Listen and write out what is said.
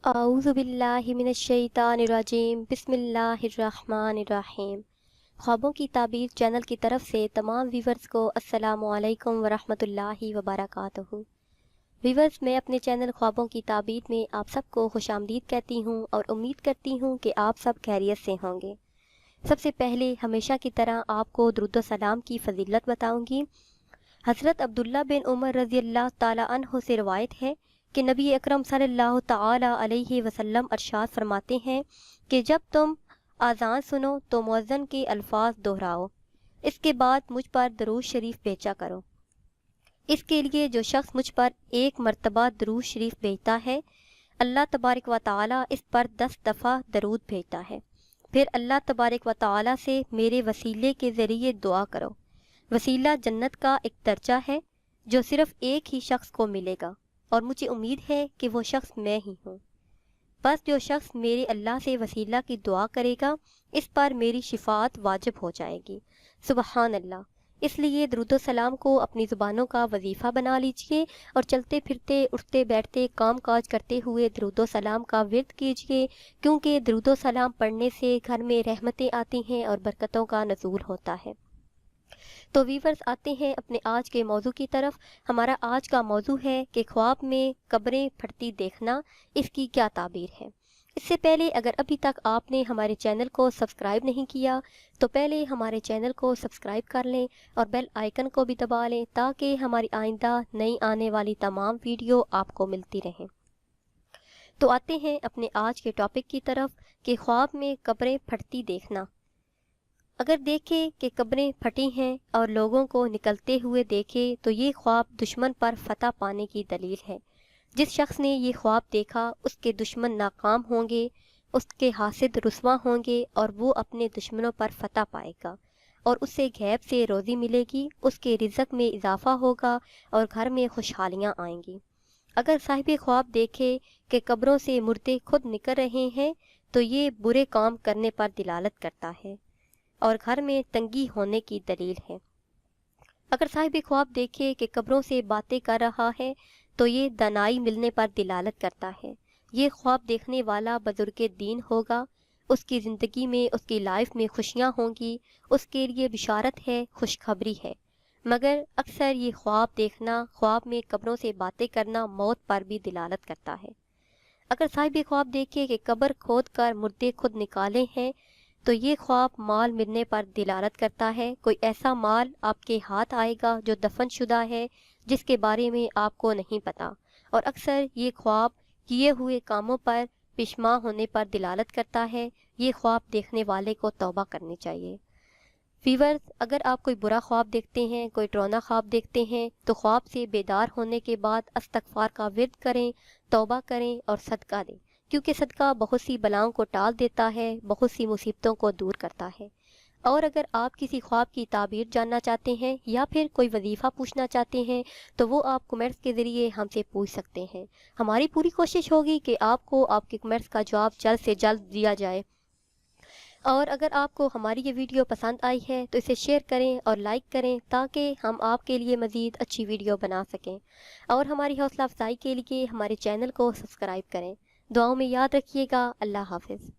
اعوذ باللہ من الشیطان الرجیم بسم اللہ الرحمن الرحیم۔ خوابوں کی تعبیر چینل کی طرف سے تمام ویورز کو السلام علیکم ورحمۃ اللہ وبرکاتہ۔ ویورز، میں اپنے چینل خوابوں کی تعبیر میں آپ سب کو خوش آمدید کہتی ہوں اور امید کرتی ہوں کہ آپ سب خیریت سے ہوں گے۔ سب سے پہلے ہمیشہ کی طرح آپ کو درود و سلام کی فضیلت بتاؤں گی۔ حضرت عبداللہ بن عمر رضی اللہ تعالی عنہ سے روایت ہے کہ نبی اکرم صلی اللہ تعالی علیہ وسلم ارشاد فرماتے ہیں کہ جب تم اذان سنو تو مؤذن کے الفاظ دہراؤ، اس کے بعد مجھ پر درود شریف بھیجا کرو۔ اس کے لیے جو شخص مجھ پر ایک مرتبہ درود شریف بھیجتا ہے، اللہ تبارک و تعالی اس پر 10 دفعہ درود بھیجتا ہے۔ پھر اللہ تبارک و تعالی سے میرے وسیلے کے ذریعے دعا کرو۔ وسیلہ جنت کا ایک درجہ ہے جو صرف ایک ہی شخص کو ملے گا، اور مجھے امید ہے کہ وہ شخص میں ہی ہوں۔ بس جو شخص میرے اللہ سے وسیلہ کی دعا کرے گا، اس پر میری شفاعت واجب ہو جائے گی۔ سبحان اللہ۔ اس لیے درود و سلام کو اپنی زبانوں کا وظیفہ بنا لیجئے اور چلتے پھرتے، اٹھتے بیٹھتے، کام کاج کرتے ہوئے درود و سلام کا ورد کیجئے، کیونکہ درود و سلام پڑھنے سے گھر میں رحمتیں آتی ہیں اور برکتوں کا نزول ہوتا ہے۔ تو ویورز، آتے ہیں اپنے آج کے موضوع کی طرف۔ ہمارا آج کا موضوع ہے کہ خواب میں قبریں پھٹتی دیکھنا، اس کی کیا تعبیر ہے۔ اس سے پہلے اگر ابھی تک آپ نے ہمارے چینل کو سبسکرائب نہیں کیا تو پہلے ہمارے چینل کو سبسکرائب کر لیں اور بیل آئیکن کو بھی دبا لیں تاکہ ہماری آئندہ نئی آنے والی تمام ویڈیو آپ کو ملتی رہیں۔ تو آتے ہیں اپنے آج کے ٹاپک کی طرف کہ خواب میں قبریں پھٹتی دیکھنا۔ اگر دیکھے کہ قبریں پھٹی ہیں اور لوگوں کو نکلتے ہوئے دیکھے تو یہ خواب دشمن پر فتح پانے کی دلیل ہے۔ جس شخص نے یہ خواب دیکھا اس کے دشمن ناکام ہوں گے، اس کے حاسد رسوا ہوں گے اور وہ اپنے دشمنوں پر فتح پائے گا، اور اس سے غیب سے روزی ملے گی، اس کے رزق میں اضافہ ہوگا اور گھر میں خوشحالیاں آئیں گی۔ اگر صاحب خواب دیکھے کہ قبروں سے مردے خود نکل رہے ہیں تو یہ برے کام کرنے پر دلالت کرتا ہے اور گھر میں تنگی ہونے کی دلیل ہے۔ اگر صاحب خواب دیکھے کہ قبروں سے باتیں کر رہا ہے تو یہ دانائی ملنے پر دلالت کرتا ہے۔ یہ خواب دیکھنے والا بزرگ دین ہوگا، اس کی زندگی میں، اس کی لائف میں خوشیاں ہوں گی، اس کے لیے بشارت ہے، خوشخبری ہے۔ مگر اکثر یہ خواب دیکھنا، خواب میں قبروں سے باتیں کرنا موت پر بھی دلالت کرتا ہے۔ اگر صاحب خواب دیکھے کہ قبر کھود کر مردے خود نکالے ہیں تو یہ خواب مال ملنے پر دلالت کرتا ہے۔ کوئی ایسا مال آپ کے ہاتھ آئے گا جو دفن شدہ ہے، جس کے بارے میں آپ کو نہیں پتا، اور اکثر یہ خواب کیے ہوئے کاموں پر پشیمان ہونے پر دلالت کرتا ہے۔ یہ خواب دیکھنے والے کو توبہ کرنی چاہیے۔ ویورز، اگر آپ کوئی برا خواب دیکھتے ہیں، کوئی ڈراؤنا خواب دیکھتے ہیں تو خواب سے بیدار ہونے کے بعد استغفار کا ورد کریں، توبہ کریں اور صدقہ دیں، کیونکہ صدقہ بہت سی بلاؤں کو ٹال دیتا ہے، بہت سی مصیبتوں کو دور کرتا ہے۔ اور اگر آپ کسی خواب کی تعبیر جاننا چاہتے ہیں یا پھر کوئی وظیفہ پوچھنا چاہتے ہیں تو وہ آپ کمنٹس کے ذریعے ہم سے پوچھ سکتے ہیں۔ ہماری پوری کوشش ہوگی کہ آپ کو آپ کے کمنٹس کا جواب جلد سے جلد دیا جائے۔ اور اگر آپ کو ہماری یہ ویڈیو پسند آئی ہے تو اسے شیئر کریں اور لائک کریں تاکہ ہم آپ کے لیے مزید اچھی ویڈیو بنا سکیں، اور ہماری حوصلہ افزائی کے لیے ہمارے چینل کو سبسکرائب کریں۔ دعاؤں میں یاد رکھیے گا۔ اللہ حافظ۔